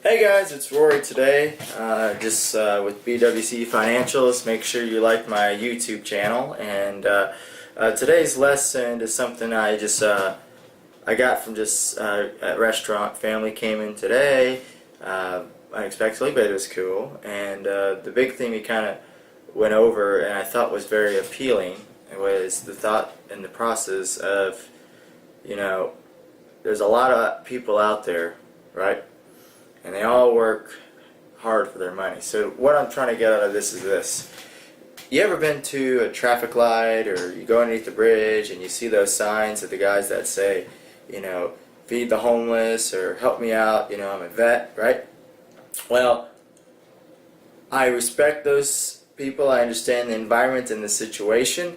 Hey guys, it's Rory today, with B.W.C Financials. Make sure you like my YouTube channel. And today's lesson is something I got from a restaurant. Family came in today, unexpectedly, but it was cool. And the big thing we kind of went over, and I thought was very appealing, was the thought and the process of, there's a lot of people out there, right? And they all work hard for their money. So what I'm trying to get out of this is this. You ever been to a traffic light, or you go underneath the bridge and you see those signs of the guys that say, feed the homeless or help me out, I'm a vet, right? Well, I respect those people. I understand the environment and the situation.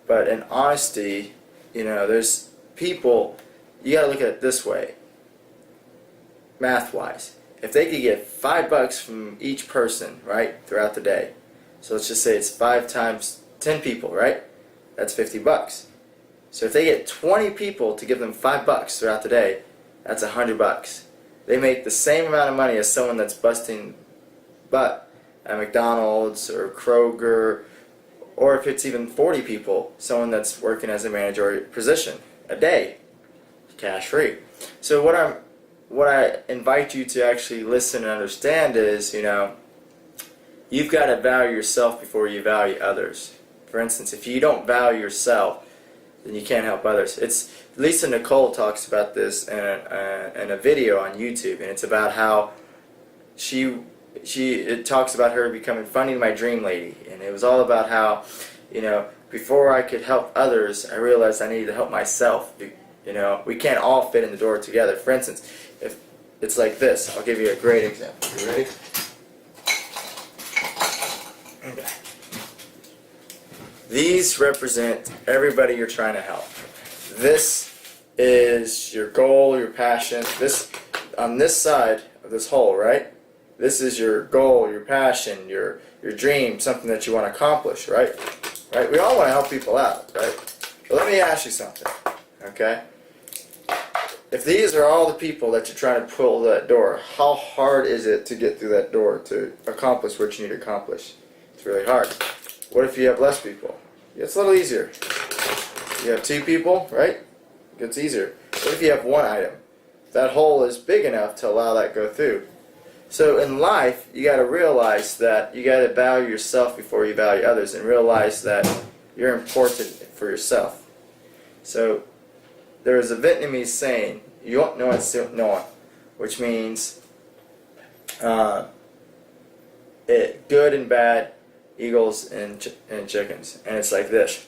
But in honesty, there's people, you got to look at it this way. Math-wise, if they could get $5 from each person, right, throughout the day, so let's just say it's 5 times 10 people, right, that's $50. So if they get 20 people to give them $5 throughout the day, that's $100. They make the same amount of money as someone that's busting butt at McDonald's or Kroger, or if it's even 40 people, someone that's working as a managerial position a day, cash free. So what I invite you to actually listen and understand is, you've got to value yourself before you value others. For instance, if you don't value yourself, then you can't help others. Lisa Nicole talks about this in a video on YouTube, and it's about how it talks about her becoming Funding My Dream Lady, and it was all about how, before I could help others, I realized I needed to help myself. We can't all fit in the door together. For instance, if it's like this, I'll give you a great example. You ready? Okay. These represent everybody you're trying to help. This is your goal, your passion. This, on this side of this hole, right? This is your goal, your passion, your dream, something that you want to accomplish, right? Right? We all want to help people out, right? But let me ask you something, okay? If these are all the people that you're trying to pull that door, how hard is it to get through that door to accomplish what you need to accomplish? It's really hard. What if you have less people? It's a little easier. You have 2 people, right? It gets easier. What if you have 1 item? That hole is big enough to allow that to go through. So in life, you got to realize that you got to value yourself before you value others, and realize that you're important for yourself. So there is a Vietnamese saying, "You don't know it's no one," which means good and bad, eagles and chickens. And it's like this.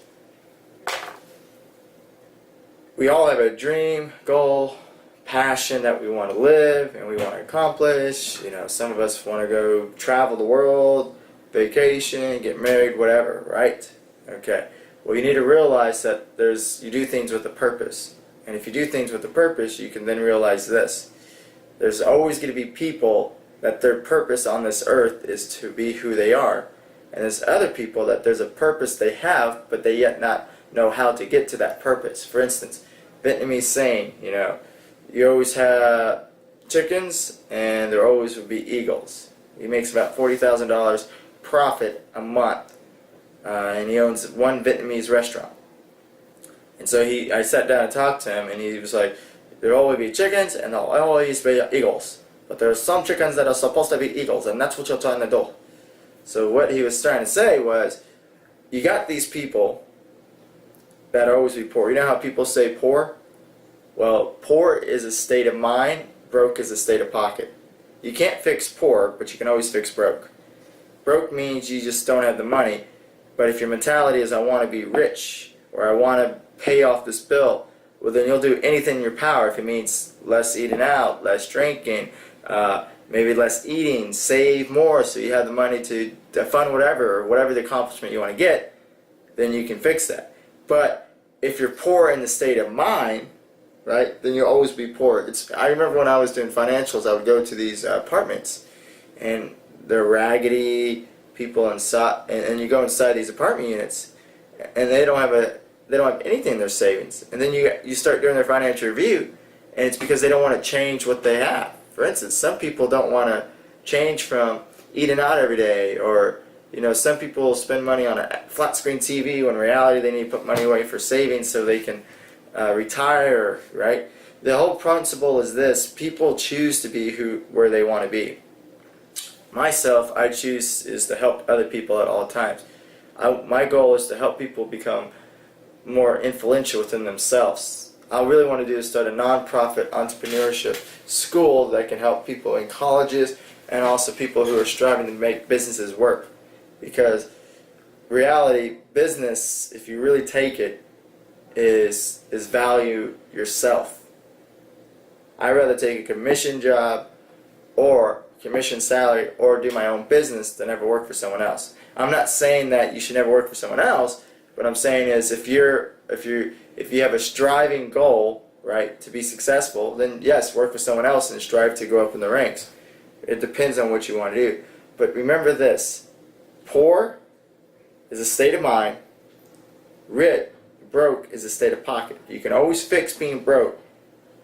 We all have a dream, goal, passion that we want to live and we want to accomplish. Some of us want to go travel the world, vacation, get married, whatever, right? Okay. Well, you need to realize that you do things with a purpose. And if you do things with a purpose, you can then realize this. There's always going to be people that their purpose on this earth is to be who they are. And there's other people that there's a purpose they have, but they yet not know how to get to that purpose. For instance, Vietnamese saying, you always have chickens and there always will be eagles. He makes about $40,000 profit a month. And he owns 1 Vietnamese restaurant. And so I sat down and talked to him, and he was like, there will always be chickens and there will always be eagles. But there are some chickens that are supposed to be eagles, and that's what you're trying to do. So what he was trying to say was, you got these people that always be poor. You know how people say poor? Well, poor is a state of mind, broke is a state of pocket. You can't fix poor, but you can always fix broke. Broke means you just don't have the money. But if your mentality is, I want to be rich, or I want to pay off this bill, well, then you'll do anything in your power. If it means less eating out, less drinking, maybe less eating, save more so you have the money to fund whatever the accomplishment you want to get, then you can fix that. But if you're poor in the state of mind, right, then you'll always be poor. I remember when I was doing financials, I would go to these apartments, and they're raggedy, people inside, and you go inside these apartment units, and they don't have anything in their savings. And then you start doing their financial review, and it's because they don't want to change what they have. For instance, some people don't want to change from eating out every day, or some people spend money on a flat screen TV when in reality they need to put money away for savings so they can retire, right? The whole principle is this: people choose to be where they want to be. Myself, I choose is to help other people at all times. My goal is to help people become more influential within themselves. I really want to do is start a non-profit entrepreneurship school that can help people in colleges and also people who are striving to make businesses work. Because reality, business, if you really take it, is value yourself. I'd rather take a commission job or commission salary or do my own business than ever work for someone else. I'm not saying that you should never work for someone else. What I'm saying is if you have a striving goal, right, to be successful, then yes, work for someone else and strive to go up in the ranks. It depends on what you want to do. But remember this: poor is a state of mind. Broke is a state of pocket. You can always fix being broke,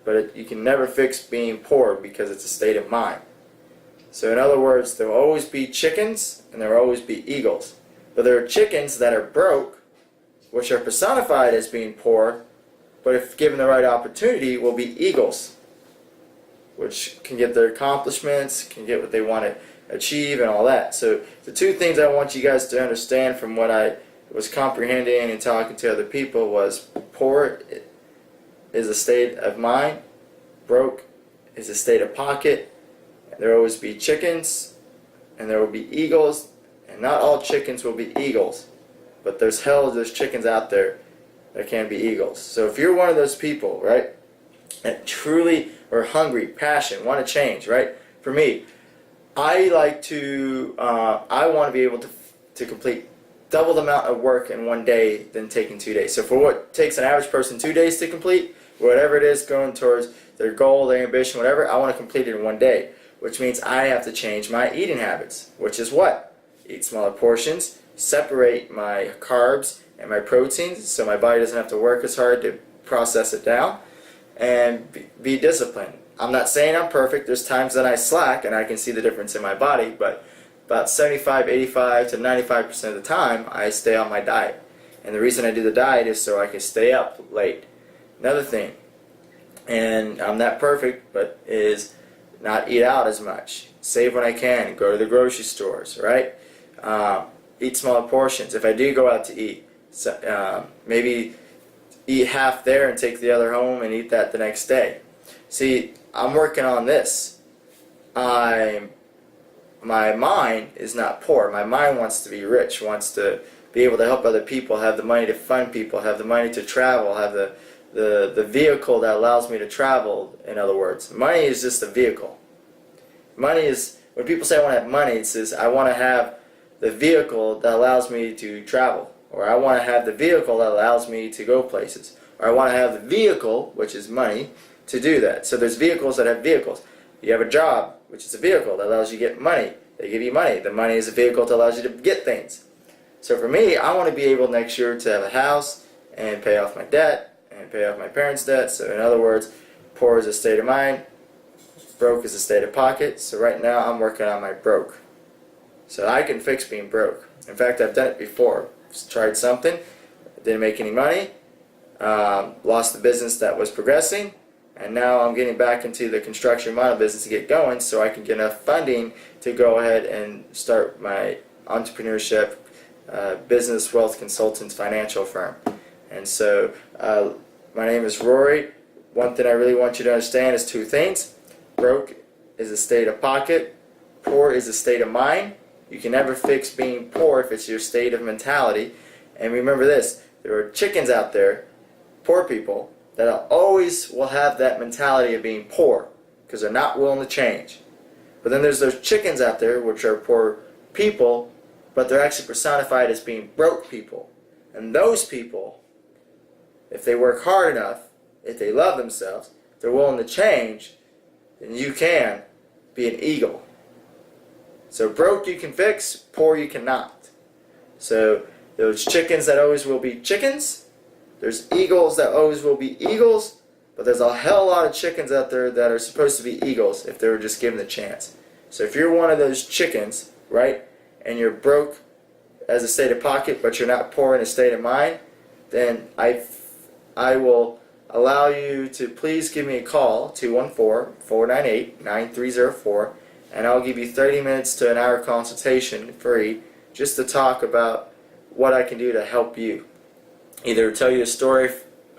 but you can never fix being poor because it's a state of mind. So in other words, there will always be chickens and there will always be eagles. But there are chickens that are broke, which are personified as being poor, but if given the right opportunity will be eagles, which can get their accomplishments, can get what they want to achieve and all that. So the two things I want you guys to understand from what I was comprehending and talking to other people was: poor is a state of mind, broke is a state of pocket, and there will always be chickens and there will be eagles, and not all chickens will be eagles, but there's chickens out there that can be eagles. So if you're one of those people, right, that truly are hungry, passion, want to change, right? For me, I want to be able to complete double the amount of work in one day than taking 2 days. So for what takes an average person 2 days to complete, whatever it is going towards their goal, their ambition, whatever, I want to complete it in 1 day, which means I have to change my eating habits, which is what? Eat smaller portions, separate my carbs and my proteins so my body doesn't have to work as hard to process it down, and be disciplined. I'm not saying I'm perfect. There's times that I slack and I can see the difference in my body, but about 75, 85 to 95% of the time I stay on my diet. And the reason I do the diet is so I can stay up late. Another thing, and I'm not perfect, but is not eat out as much. Save when I can. Go to the grocery stores, right? Eat smaller portions. If I do go out to eat, maybe eat half there and take the other home and eat that the next day. See, I'm working on this. My mind is not poor. My mind wants to be rich, wants to be able to help other people, have the money to fund people, have the money to travel, have the vehicle that allows me to travel, in other words. Money is just a vehicle. Money is, when people say I want to have money, it says I want to have the vehicle that allows me to travel, or I want to have the vehicle that allows me to go places, or I want to have the vehicle, which is money, to do that. So there's vehicles that have vehicles. You have a job, which is a vehicle that allows you to get money. They give you money. The money is a vehicle that allows you to get things. So for me, I want to be able next year to have a house and pay off my debt and pay off my parents' debt. So in other words, poor is a state of mind, broke is a state of pocket. So right now I'm working on my broke. So I can fix being broke. In fact, I've done it before. Tried something, didn't make any money, lost the business that was progressing, and now I'm getting back into the construction model business to get going so I can get enough funding to go ahead and start my entrepreneurship business wealth consultants financial firm. And so my name is Rory. One thing I really want you to understand is two things. Broke is a state of pocket. Poor is a state of mind. You can never fix being poor if it's your state of mentality. And remember this, there are chickens out there, poor people, that always will have that mentality of being poor because they're not willing to change. But then there's those chickens out there which are poor people, but they're actually personified as being broke people. And those people, if they work hard enough, if they love themselves, they're willing to change, then you can be an eagle. So broke you can fix, poor you cannot. So those chickens that always will be chickens, there's eagles that always will be eagles, but there's a hell lot of chickens out there that are supposed to be eagles if they were just given the chance. So if you're one of those chickens, right, and you're broke as a state of pocket, but you're not poor in a state of mind, then I will allow you to please give me a call, 214-498-9304, and I'll give you 30 minutes to an hour consultation free just to talk about what I can do to help you. Either tell you a story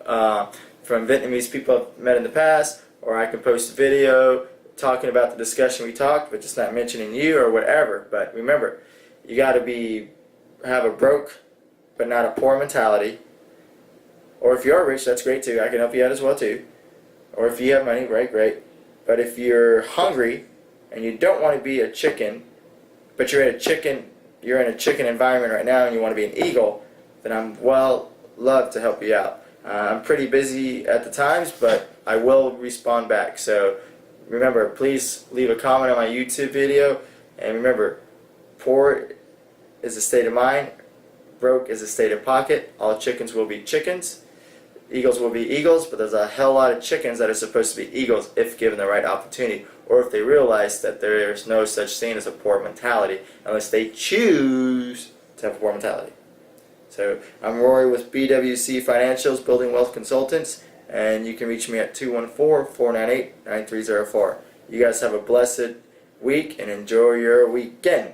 from Vietnamese people I've met in the past, or I can post a video talking about the discussion we talked, but just not mentioning you or whatever. But remember, you got to have a broke but not a poor mentality. Or if you are rich, that's great too. I can help you out as well too. Or if you have money, right, great. But if you're hungry and you don't want to be a chicken, but you're in a chicken environment right now and you want to be an eagle, then I'm love to help you out. I'm pretty busy at the times, but I will respond back. So remember, please leave a comment on my YouTube video. And remember, poor is a state of mind, broke is a state of pocket. All chickens will be chickens. Eagles will be eagles, but there's a hell lot of chickens that are supposed to be eagles if given the right opportunity, or if they realize that there is no such thing as a poor mentality unless they choose to have a poor mentality. So I'm Rory with B.W.C. Financials, Building Wealth Consultants, and you can reach me at 214-498-9304. You guys have a blessed week and enjoy your weekend.